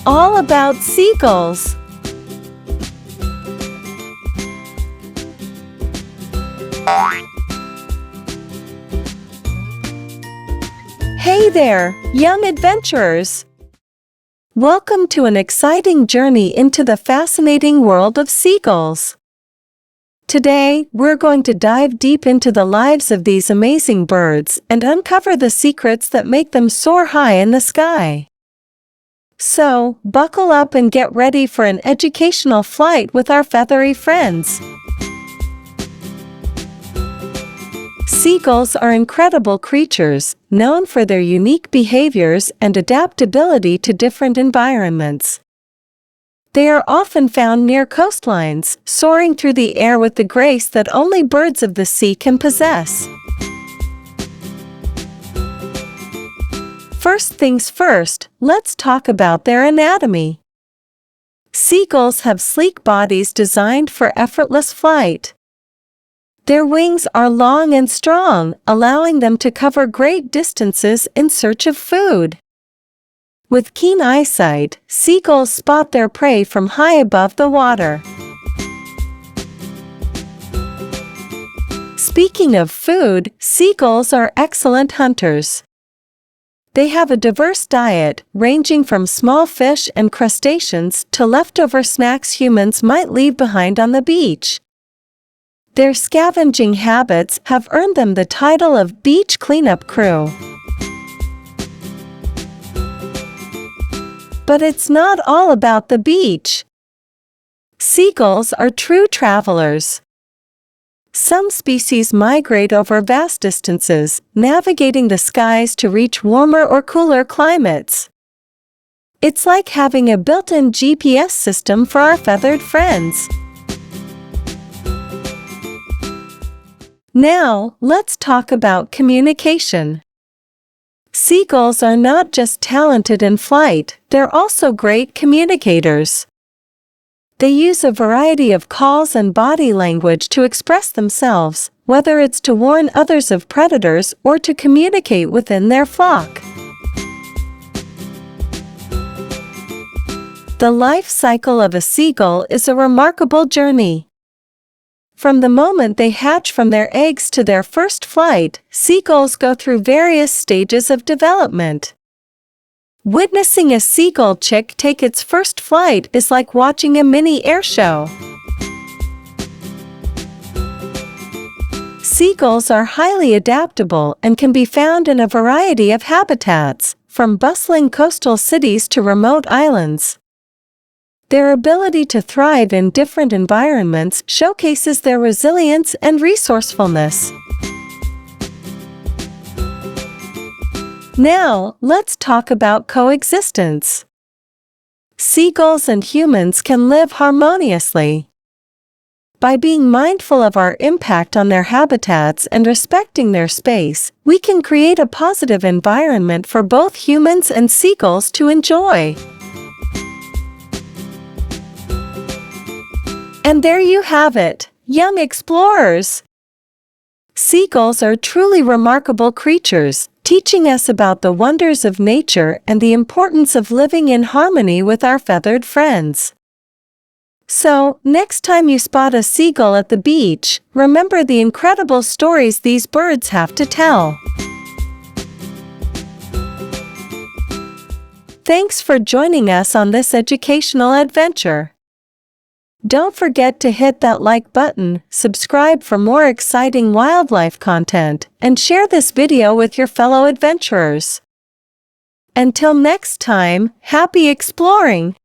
all about seagulls. Hey there, young adventurers! Welcome to an exciting journey into the fascinating world of seagulls. Today, we're going to dive deep into the lives of these amazing birds and uncover the secrets that make them soar high in the sky. So, buckle up and get ready for an educational flight with our feathery friends. Seagulls are incredible creatures, known for their unique behaviors and adaptability to different environments. They are often found near coastlines, soaring through the air with the grace that only birds of the sea can possess. First things first, let's talk about their anatomy. Seagulls have sleek bodies designed for effortless flight. Their wings are long and strong, allowing them to cover great distances in search of food. With keen eyesight, seagulls spot their prey from high above the water. Speaking of food, seagulls are excellent hunters. They have a diverse diet, ranging from small fish and crustaceans to leftover snacks humans might leave behind on the beach. Their scavenging habits have earned them the title of beach cleanup crew. But it's not all about the beach. Seagulls are true travelers. Some species migrate over vast distances, navigating the skies to reach warmer or cooler climates. It's like having a built-in GPS system for our feathered friends. Now, let's talk about communication. Seagulls are not just talented in flight, they're also great communicators. They use a variety of calls and body language to express themselves, whether it's to warn others of predators or to communicate within their flock. The life cycle of a seagull is a remarkable journey. From the moment they hatch from their eggs to their first flight, seagulls go through various stages of development. Witnessing a seagull chick take its first flight is like watching a mini air show. Seagulls are highly adaptable and can be found in a variety of habitats, from bustling coastal cities to remote islands. Their ability to thrive in different environments showcases their resilience and resourcefulness. Now, let's talk about coexistence. Seagulls and humans can live harmoniously. By being mindful of our impact on their habitats and respecting their space, we can create a positive environment for both humans and seagulls to enjoy. And there you have it, young explorers! Seagulls are truly remarkable creatures, teaching us about the wonders of nature and the importance of living in harmony with our feathered friends. So, next time you spot a seagull at the beach, remember the incredible stories these birds have to tell. Thanks for joining us on this educational adventure. Don't forget to hit that like button, subscribe for more exciting wildlife content, and share this video with your fellow adventurers. Until next time, happy exploring!